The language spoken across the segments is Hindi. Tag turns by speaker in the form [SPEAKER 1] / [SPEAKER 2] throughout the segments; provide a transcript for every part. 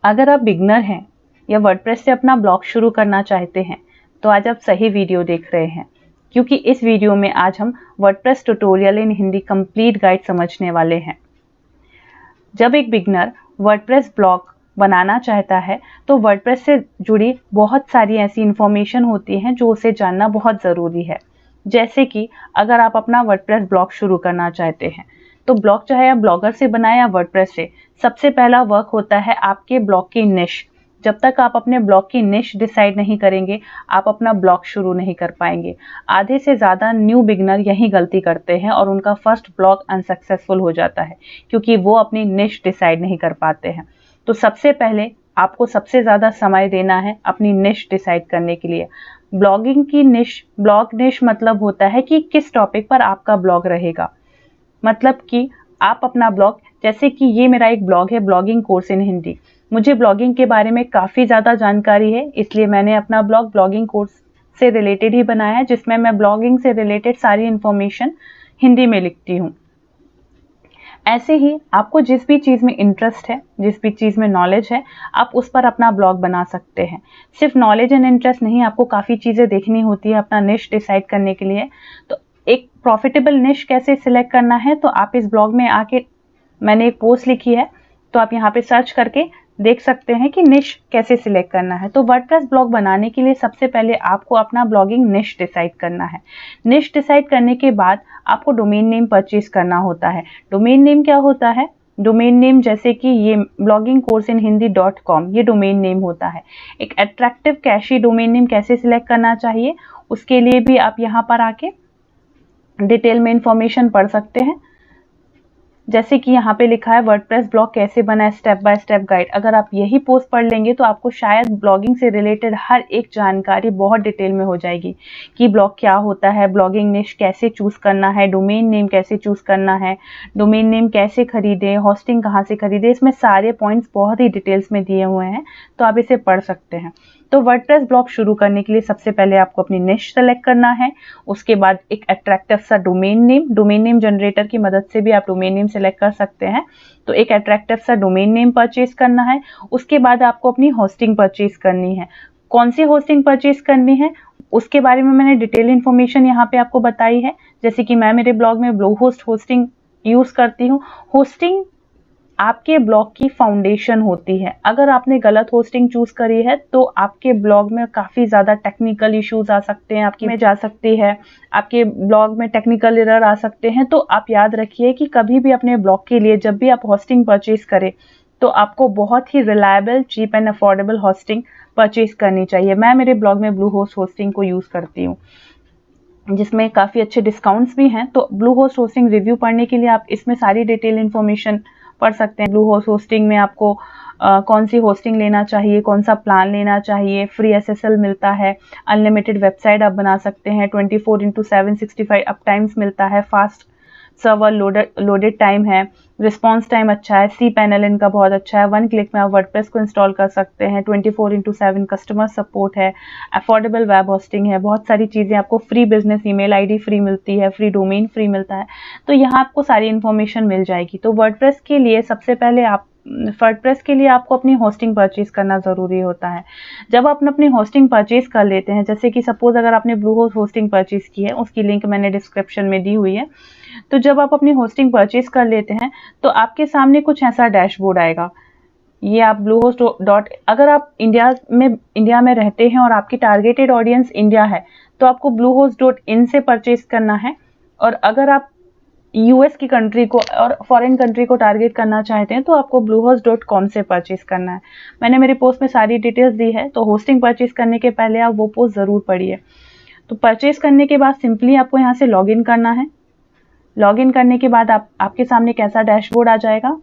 [SPEAKER 1] अगर आप बिगनर हैं या वर्डप्रेस से अपना ब्लॉग शुरू करना चाहते हैं तो आज आप सही वीडियो देख रहे हैं, क्योंकि इस वीडियो में आज हम वर्डप्रेस ट्यूटोरियल इन हिंदी कंप्लीट गाइड समझने वाले हैं। जब एक बिगनर वर्डप्रेस ब्लॉग बनाना चाहता है तो वर्डप्रेस से जुड़ी बहुत सारी ऐसी इंफॉर्मेशन होती हैं जो उसे जानना बहुत ज़रूरी है। जैसे कि अगर आप अपना वर्डप्रेस ब्लॉग शुरू करना चाहते हैं तो ब्लॉग चाहे आप ब्लॉगर से बनाएं या वर्डप्रेस से, सबसे पहला वर्क होता है आपके ब्लॉग की निश। जब तक आप अपने ब्लॉग की निश डिसाइड नहीं करेंगे आप अपना ब्लॉग शुरू नहीं कर पाएंगे। आधे से ज़्यादा न्यू बिगनर यही गलती करते हैं और उनका फर्स्ट ब्लॉग अनसक्सेसफुल हो जाता है क्योंकि वो अपनी निश डिसाइड नहीं कर पाते हैं। तो सबसे पहले आपको सबसे ज़्यादा समय देना है अपनी निश डिसाइड करने के लिए। ब्लॉगिंग की निश, ब्लॉग निश मतलब होता है कि किस टॉपिक पर आपका ब्लॉग रहेगा। मतलब कि आप अपना ब्लॉग, जैसे कि ये मेरा एक ब्लॉग है ब्लॉगिंग कोर्स इन हिंदी। मुझे ब्लॉगिंग के बारे में काफ़ी ज़्यादा जानकारी है, इसलिए मैंने अपना ब्लॉग ब्लॉगिंग कोर्स से रिलेटेड ही बनाया है, जिसमें मैं ब्लॉगिंग से रिलेटेड सारी इन्फॉर्मेशन हिंदी में लिखती हूँ। ऐसे ही आपको जिस भी चीज़ में इंटरेस्ट है, जिस भी चीज़ में नॉलेज है, आप उस पर अपना ब्लॉग बना सकते हैं। सिर्फ नॉलेज एंड इंटरेस्ट नहीं, आपको काफ़ी चीज़ें देखनी होती है अपना निश डिसाइड करने के लिए। तो एक प्रॉफिटेबल निश कैसे सिलेक्ट करना है, तो आप इस ब्लॉग में आके, मैंने एक पोस्ट लिखी है तो आप यहाँ पे सर्च करके देख सकते हैं कि निश कैसे सिलेक्ट करना है। तो वर्डप्रेस ब्लॉग बनाने के लिए सबसे पहले आपको अपना ब्लॉगिंग निश डिसाइड करना है। निश डिसाइड करने के बाद आपको डोमेन नेम परचेज करना होता है। डोमेन नेम क्या होता है? डोमेन नेम जैसे कि ये blogging course in Hindi .com, ये डोमेन नेम होता है। एक अट्रैक्टिव कैशी डोमेन नेम कैसे सिलेक्ट करना चाहिए, उसके लिए भी आप यहाँ पर आके डिटेल में इंफॉर्मेशन पढ़ सकते हैं। जैसे कि यहाँ पे लिखा है वर्डप्रेस ब्लॉग कैसे बनाए, स्टेप बाय स्टेप गाइड। अगर आप यही पोस्ट पढ़ लेंगे तो आपको शायद ब्लॉगिंग से रिलेटेड हर एक जानकारी बहुत डिटेल में हो जाएगी कि ब्लॉग क्या होता है, ब्लॉगिंग निश कैसे चूज करना है, डोमेन नेम कैसे चूज करना है, डोमेन नेम कैसे खरीदें, होस्टिंग कहाँ से खरीदें। इसमें सारे पॉइंट्स बहुत ही डिटेल्स में दिए हुए हैं, तो आप इसे पढ़ सकते हैं। तो वर्डप्रेस ब्लॉग शुरू करने के लिए सबसे पहले आपको अपनी निश सेलेक्ट करना है। उसके बाद एक अट्रैक्टिव सा डोमेन नेम जनरेटर की मदद से भी आप डोमेन नेम सेलेक्ट कर सकते हैं। तो एक अट्रैक्टिव सा डोमेन नेम परचेज करना है। उसके बाद आपको अपनी होस्टिंग परचेज करनी है। कौन सी होस्टिंग परचेज करनी है उसके बारे में मैंने डिटेल इन्फॉर्मेशन यहाँ पे आपको बताई है। जैसे कि मैं मेरे ब्लॉग में ब्लूहोस्ट होस्टिंग यूज करती हूँ। होस्टिंग आपके ब्लॉग की फाउंडेशन होती है। अगर आपने गलत होस्टिंग चूज करी है तो आपके ब्लॉग में काफ़ी ज़्यादा टेक्निकल इश्यूज आ सकते हैं, आपकी में जा सकती है, आपके ब्लॉग में टेक्निकल एरर आ सकते हैं। तो आप याद रखिए कि कभी भी अपने ब्लॉग के लिए जब भी आप होस्टिंग परचेज करें तो आपको बहुत ही reliable, cheap and affordable hosting purchase करनी चाहिए। मैं मेरे ब्लॉग में ब्लूहोस्ट होस्टिंग को यूज़ करती हूँ, जिसमें काफ़ी अच्छे डिस्काउंट्स भी हैं। तो ब्लूहोस्ट होस्टिंग रिव्यू पढ़ने के लिए आप इसमें सारी डिटेल इन्फॉर्मेशन पढ़ सकते हैं। ब्लूहोस्ट होस्टिंग में आपको कौन सी होस्टिंग लेना चाहिए, कौन सा प्लान लेना चाहिए, फ्री SSL मिलता है, अनलिमिटेड वेबसाइट आप बना सकते हैं, 24/7 65 अप टाइम्स मिलता है, फास्ट सर्वर लोडेड टाइम है, रिस्पॉन्स टाइम अच्छा है, cPanel इनका बहुत अच्छा है, 1 क्लिक में आप वर्डप्रेस को इंस्टॉल कर सकते हैं, 24/7 कस्टमर सपोर्ट है, अफोर्डेबल वेब होस्टिंग है, बहुत सारी चीज़ें आपको, free business email ID free मिलती है, फ्री डोमेन फ्री मिलता है। तो यहाँ आपको सारी इन्फॉर्मेशन मिल जाएगी। तो वर्डप्रेस के लिए सबसे पहले वर्डप्रेस के लिए आपको अपनी होस्टिंग परचेज करना ज़रूरी होता है। जब आप अपनी होस्टिंग परचेज कर लेते हैं, जैसे कि सपोज अगर आपने ब्लूहोस्ट होस्टिंग परचेज की है, उसकी लिंक मैंने डिस्क्रिप्शन में दी हुई है। तो जब आप अपनी होस्टिंग परचेज कर लेते हैं तो आपके सामने कुछ ऐसा डैशबोर्ड आएगा। ये आप ब्लूहोस्ट डॉट, अगर आप इंडिया में रहते हैं और आपकी टारगेटेड ऑडियंस इंडिया है तो आपको bluehost.in से परचेज करना है। और अगर आप US की कंट्री को और फॉरेन कंट्री को टारगेट करना चाहते हैं तो आपको bluehost.com से परचेज करना है। मैंने मेरी पोस्ट में सारी डिटेल्स दी है, तो होस्टिंग परचेज करने के पहले आप वो पोस्ट ज़रूर पढ़िए। तो परचेज करने के बाद सिंपली आपको यहाँ से लॉगिन करना है। लॉगिन करने के बाद आपके सामने कैसा डैशबोर्ड आ जाएगा।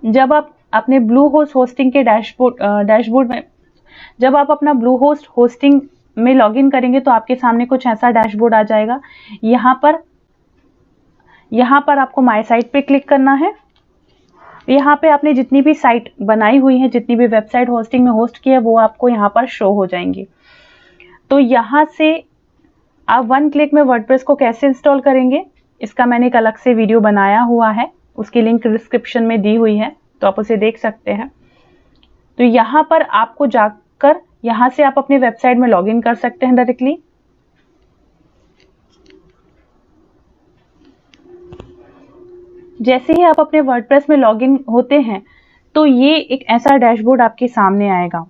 [SPEAKER 1] जब आप अपने ब्लूहोस्ट होस्टिंग के डैशबोर्ड में, जब आप अपना ब्लूहोस्ट होस्टिंग में लॉगिन करेंगे तो आपके सामने कुछ ऐसा डैशबोर्ड आ जाएगा। यहाँ पर आपको माय साइट पे क्लिक करना है। यहाँ पे आपने जितनी भी साइट बनाई हुई है, जितनी भी वेबसाइट होस्टिंग में होस्ट की है, वो आपको यहाँ पर शो हो जाएंगी। तो यहाँ से आप 1 क्लिक में वर्डप्रेस को कैसे इंस्टॉल करेंगे, इसका मैंने एक अलग से वीडियो बनाया हुआ है, उसकी लिंक डिस्क्रिप्शन में दी हुई है, तो आप उसे देख सकते हैं। तो यहाँ पर आपको जाकर यहाँ से आप अपने वेबसाइट में लॉगिन कर सकते हैं डायरेक्टली। जैसे ही आप अपने वर्डप्रेस में लॉगिन होते हैं तो ये एक ऐसा डैशबोर्ड आपके सामने आएगा।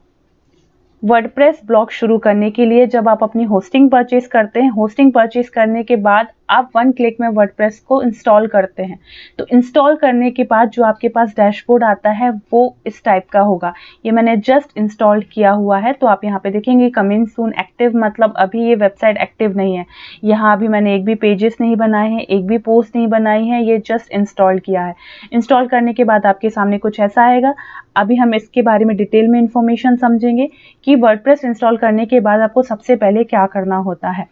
[SPEAKER 1] वर्डप्रेस ब्लॉग शुरू करने के लिए जब आप अपनी होस्टिंग परचेज करते हैं, होस्टिंग परचेज करने के बाद आप 1 क्लिक में वर्डप्रेस को इंस्टॉल करते हैं। तो इंस्टॉल करने के बाद जो आपके पास डैशबोर्ड आता है वो इस टाइप का होगा। ये मैंने जस्ट इंस्टॉल किया हुआ है, तो आप यहाँ पे देखेंगे कमिंग सून एक्टिव, मतलब अभी ये वेबसाइट एक्टिव नहीं है। यहाँ अभी मैंने एक भी पेजेस नहीं बनाए हैं, एक भी पोस्ट नहीं बनाई है, ये जस्ट इंस्टॉल किया है। इंस्टॉल करने के बाद आपके सामने कुछ ऐसा आएगा। अभी हम इसके बारे में डिटेल में इंफॉर्मेशन समझेंगे कि वर्डप्रेस इंस्टॉल करने के बाद आपको सबसे पहले क्या करना होता है।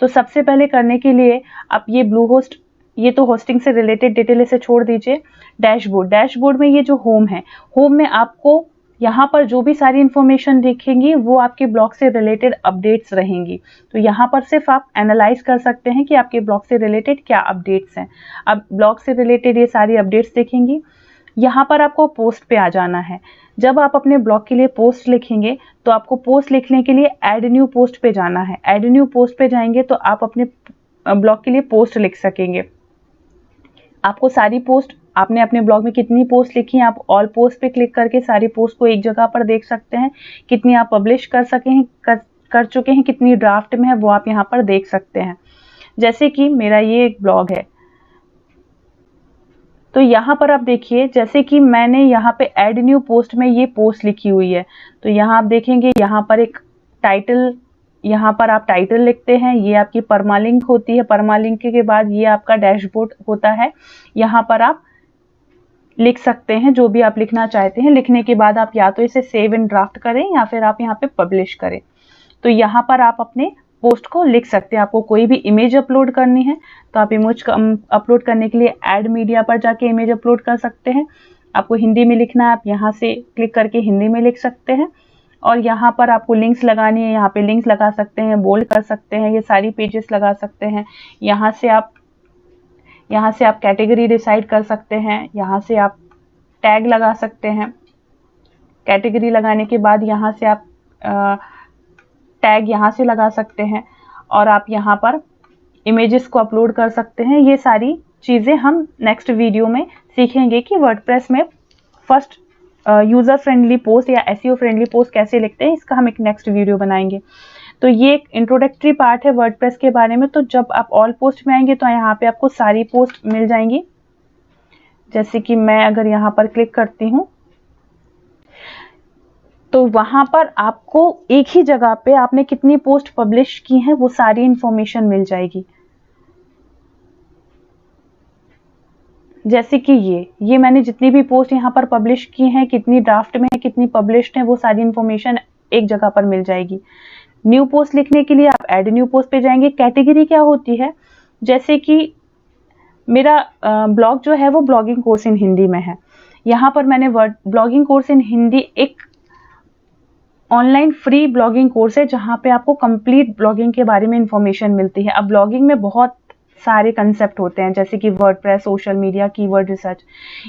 [SPEAKER 1] तो सबसे पहले करने के लिए आप ये ब्लू होस्ट, ये तो होस्टिंग से रिलेटेड डिटेल इसे छोड़ दीजिए। डैशबोर्ड में ये जो होम है, होम में आपको यहाँ पर जो भी सारी इंफॉर्मेशन दिखेंगी वो आपके ब्लॉग से रिलेटेड अपडेट्स रहेंगी। तो यहाँ पर सिर्फ आप एनालाइज कर सकते हैं कि आपके ब्लॉग से रिलेटेड क्या अपडेट्स हैं। अब ब्लॉग से रिलेटेड ये सारी अपडेट्स दिखेंगी। यहाँ पर आपको पोस्ट पे आ जाना है। जब आप अपने ब्लॉग के लिए पोस्ट लिखेंगे तो आपको पोस्ट लिखने के लिए ऐड न्यू पोस्ट पे जाना है। ऐड न्यू पोस्ट पे जाएंगे तो आप अपने ब्लॉग के लिए पोस्ट लिख सकेंगे। आपको सारी पोस्ट, आपने अपने ब्लॉग में कितनी पोस्ट लिखी हैं, आप ऑल पोस्ट पे क्लिक करके सारी पोस्ट को एक जगह पर देख सकते हैं। कितनी आप पब्लिश कर चुके हैं, कितनी ड्राफ्ट में है, वो आप यहाँ पर देख सकते हैं। जैसे कि मेरा ये एक ब्लॉग है, तो यहाँ पर आप देखिए, जैसे कि मैंने यहाँ पे ऐड न्यू पोस्ट में ये पोस्ट लिखी हुई है, तो यहाँ आप देखेंगे यहाँ पर एक टाइटल, यहाँ पर आप टाइटल लिखते हैं, ये आपकी परमालिंक होती है। परमालिंक के बाद ये आपका डैशबोर्ड होता है। यहाँ पर आप लिख सकते हैं जो भी आप लिखना चाहते हैं। लिखने के बाद आप या तो इसे सेव इन ड्राफ्ट करें या फिर आप यहाँ पे पब्लिश करें। तो यहाँ पर आप अपने पोस्ट को लिख सकते हैं। आपको कोई भी इमेज अपलोड करनी है तो आप इमेज अपलोड करने के लिए ऐड मीडिया पर जाके इमेज अपलोड कर सकते हैं। आपको हिंदी में लिखना है, आप यहाँ से क्लिक करके हिंदी में लिख सकते हैं। और यहाँ पर आपको लिंक्स लगानी है, यहाँ पे लिंक्स लगा सकते हैं, बोल्ड कर सकते हैं, ये सारी पेजेस लगा सकते हैं। यहाँ से आप कैटेगरी डिसाइड कर सकते हैं, यहाँ से आप टैग लगा सकते हैं। कैटेगरी लगाने के बाद यहाँ से आप टैग यहाँ से लगा सकते हैं और आप यहाँ पर इमेजेस को अपलोड कर सकते हैं। ये सारी चीज़ें हम नेक्स्ट वीडियो में सीखेंगे कि वर्डप्रेस में फर्स्ट यूज़र फ्रेंडली पोस्ट या एसईओ फ्रेंडली पोस्ट कैसे लिखते हैं। इसका हम एक नेक्स्ट वीडियो बनाएंगे। तो ये एक इंट्रोडक्टरी पार्ट है वर्डप्रेस के बारे में। तो जब आप ऑल पोस्ट में आएंगे तो यहाँ पे आपको सारी पोस्ट मिल जाएंगी। जैसे कि मैं अगर यहाँ पर क्लिक करती हूँ तो वहाँ पर आपको एक ही जगह पे आपने कितनी पोस्ट पब्लिश की हैं वो सारी इंफॉर्मेशन मिल जाएगी। जैसे कि ये मैंने जितनी भी पोस्ट यहाँ पर पब्लिश की हैं, कितनी ड्राफ्ट में है, कितनी पब्लिश्ड है, वो सारी इंफॉर्मेशन एक जगह पर मिल जाएगी। न्यू पोस्ट लिखने के लिए आप ऐड न्यू पोस्ट पे जाएंगे। कैटेगरी क्या होती है, जैसे कि मेरा ब्लॉग जो है वो ब्लॉगिंग कोर्स इन हिंदी में है। यहाँ पर मैंने ब्लॉगिंग कोर्स इन हिंदी एक ऑनलाइन फ्री ब्लॉगिंग कोर्स है जहाँ पे आपको कंप्लीट ब्लॉगिंग के बारे में इंफॉर्मेशन मिलती है। अब ब्लॉगिंग में बहुत सारे कंसेप्ट होते हैं, जैसे कि WordPress, social media, keyword research,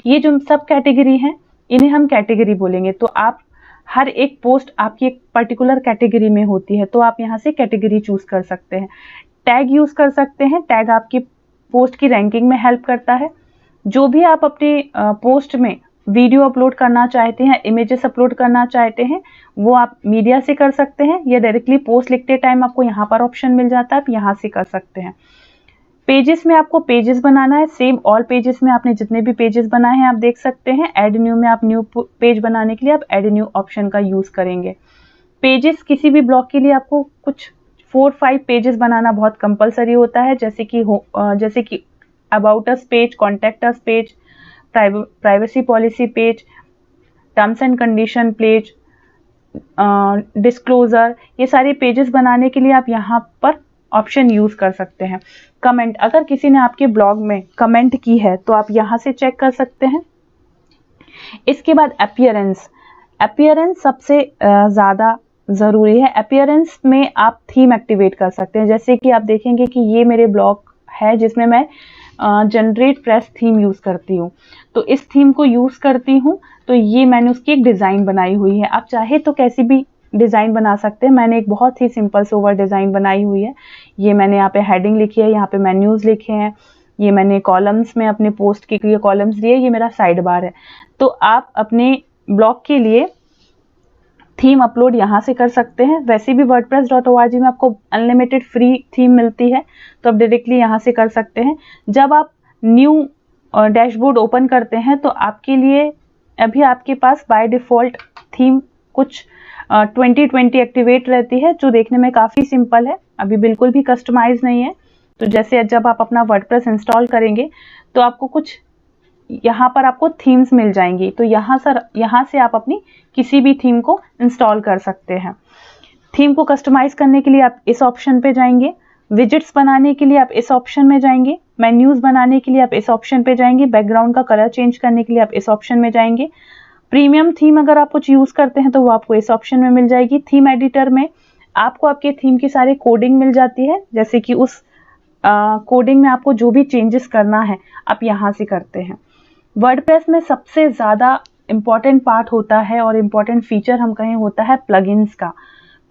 [SPEAKER 1] ये जो सब कैटेगरी हैं इन्हें हम कैटेगरी बोलेंगे। तो आप हर एक पोस्ट आपकी एक पर्टिकुलर कैटेगरी में होती है, तो आप यहाँ से कैटेगरी चूज कर सकते हैं। टैग यूज कर सकते हैं। टैग आपकी पोस्ट की रैंकिंग में हेल्प करता है। जो भी आप अपने पोस्ट में वीडियो अपलोड करना चाहते हैं, इमेजेस अपलोड करना चाहते हैं, वो आप मीडिया से कर सकते हैं या डायरेक्टली पोस्ट लिखते टाइम आपको यहाँ पर ऑप्शन मिल जाता है, आप यहाँ से कर सकते हैं। पेजेस में आपको पेजेस बनाना है। सेम ऑल पेजेस में आपने जितने भी पेजेस बनाए हैं आप देख सकते हैं। ऐड न्यू में आप न्यू पेज बनाने के लिए आप ऐड न्यू ऑप्शन का यूज करेंगे। पेजेस किसी भी ब्लॉग के लिए आपको कुछ 4-5 पेजेस बनाना बहुत कंपलसरी होता है, जैसे कि about us page, contact us page, privacy policy page, terms and condition page, disclosure, ये सारे पेजेस बनाने के लिए आप यहाँ पर ऑप्शन यूज कर सकते हैं। कमेंट, अगर किसी ने आपके ब्लॉग में कमेंट की है तो आप यहाँ से चेक कर सकते हैं। इसके बाद अपीयरेंस। अपीयरेंस सबसे ज़्यादा ज़रूरी है। अपीयरेंस में आप थीम एक्टिवेट कर सकते हैं। जैसे कि आप देखेंगे कि ये मेरे ब्लॉग है जिसमें मैं जनरेट प्रेस थीम यूज़ करती हूँ। तो इस थीम को यूज़ करती हूँ, तो ये मैंने उसकी एक डिज़ाइन बनाई हुई है। आप चाहे तो कैसी भी डिज़ाइन बना सकते हैं। मैंने एक बहुत ही सिंपल सोवर डिज़ाइन बनाई हुई है। ये मैंने यहाँ पे हेडिंग लिखी है, यहाँ पे मेन्यूज़ लिखे हैं, ये मैंने कॉलम्स में अपने पोस्ट के लिए कॉलम्स दिए, ये मेरा साइड बार है। तो आप अपने ब्लॉग के लिए थीम अपलोड यहाँ से कर सकते हैं। वैसे भी wordpress.org में आपको अनलिमिटेड फ्री थीम मिलती है, तो आप डायरेक्टली यहाँ से कर सकते हैं। जब आप न्यू डैशबोर्ड ओपन करते हैं तो आपके लिए अभी आपके पास बाय डिफ़ॉल्ट थीम कुछ 2020 एक्टिवेट रहती है, जो देखने में काफ़ी सिंपल है, अभी बिल्कुल भी कस्टमाइज नहीं है। तो जैसे जब आप अपना वर्डप्रेस इंस्टॉल करेंगे तो आपको कुछ यहाँ पर आपको थीम्स मिल जाएंगी। तो यहाँ से आप अपनी किसी भी थीम को इंस्टॉल कर सकते हैं। थीम को कस्टमाइज करने के लिए आप इस ऑप्शन पे जाएंगे, विजेट्स बनाने के लिए आप इस ऑप्शन में जाएंगे, मेन्यूज बनाने के लिए आप इस ऑप्शन पे जाएंगे, बैकग्राउंड का कलर चेंज करने के लिए आप इस ऑप्शन में जाएंगे। प्रीमियम थीम अगर आप कुछ यूज करते हैं तो वो आपको इस ऑप्शन में मिल जाएगी। थीम एडिटर में आपको आपके थीम की सारी कोडिंग मिल जाती है, जैसे कि उस कोडिंग में आपको जो भी चेंजेस करना है आप यहाँ से करते हैं। वर्डप्रेस में सबसे ज़्यादा इम्पॉर्टेंट पार्ट होता है और इम्पॉर्टेंट फीचर हम कहें होता है प्लगइन्स का।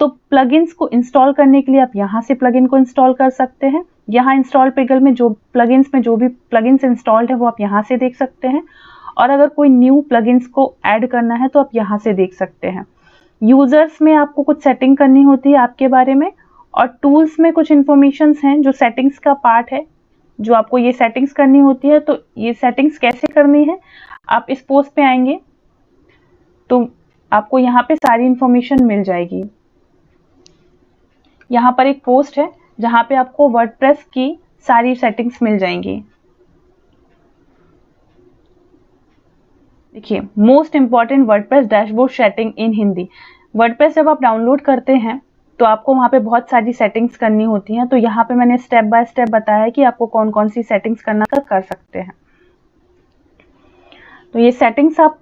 [SPEAKER 1] तो प्लगइन्स को इंस्टॉल करने के लिए आप यहाँ से प्लगइन को इंस्टॉल कर सकते हैं। यहाँ इंस्टॉल पेगल में जो प्लगइन्स में जो भी प्लगइन्स इंस्टॉल्ड है वो आप यहाँ से देख सकते हैं, और अगर कोई न्यू प्लगइन्स को ऐड करना है तो आप यहाँ से देख सकते हैं। यूजर्स में आपको कुछ सेटिंग करनी होती है आपके बारे में, और टूल्स में कुछ इन्फॉर्मेशंस हैं जो सेटिंग्स का पार्ट है, जो आपको ये सेटिंग्स करनी होती है। तो ये सेटिंग्स कैसे करनी है, आप इस पोस्ट पे आएंगे तो आपको यहाँ पे सारी इन्फॉर्मेशन मिल जाएगी। यहाँ पर एक पोस्ट है जहाँ पे आपको वर्डप्रेस की सारी सेटिंग्स मिल जाएंगी। देखिए, most important WordPress dashboard setting in Hindi. WordPress जब आप डाउनलोड करते हैं तो आपको वहाँ पे बहुत सारी सेटिंग्स करनी होती हैं। तो यहाँ पे मैंने स्टेप बाय स्टेप बताया है कि आपको कौन कौन सी सेटिंग्स करना कर सकते हैं। तो ये सेटिंग्स आप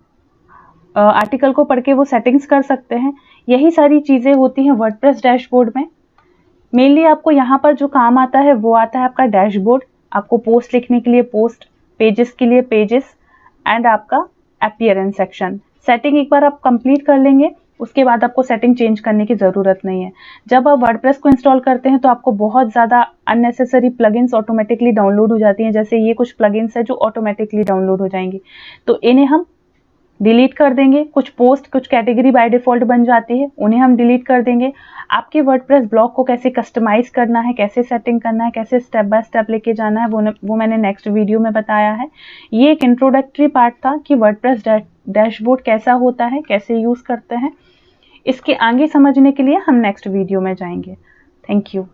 [SPEAKER 1] आर्टिकल को पढ़ के वो सेटिंग्स कर सकते हैं। यही सारी चीज़ें होती हैं वर्डप्रेस डैशबोर्ड में। मेनली आपको यहाँ पर जो काम आता है वो आता है आपका डैशबोर्ड, आपको पोस्ट लिखने के लिए पोस्ट, पेजेस के लिए पेजेस, एंड आपका अपीयरेंस सेक्शन। सेटिंग एक बार आप कंप्लीट कर लेंगे, उसके बाद आपको सेटिंग चेंज करने की ज़रूरत नहीं है। जब आप वर्डप्रेस को इंस्टॉल करते हैं तो आपको बहुत ज़्यादा अननेसेसरी प्लगइन्स ऑटोमेटिकली डाउनलोड हो जाती हैं। जैसे ये कुछ प्लगइन्स है जो ऑटोमेटिकली डाउनलोड हो जाएंगी, तो इन्हें हम डिलीट कर देंगे। कुछ पोस्ट, कुछ कैटेगरी बाय डिफ़ॉल्ट बन जाती है, उन्हें हम डिलीट कर देंगे। आपके वर्डप्रेस ब्लॉग को कैसे कस्टमाइज करना है, कैसे सेटिंग करना है, कैसे स्टेप बाय स्टेप लेके जाना है, वो मैंने नेक्स्ट वीडियो में बताया है। ये एक इंट्रोडक्टरी पार्ट था कि वर्डप्रेस डैशबोर्ड कैसा होता है, कैसे यूज़ करते हैं। इसके आगे समझने के लिए हम नेक्स्ट वीडियो में जाएंगे। Thank you.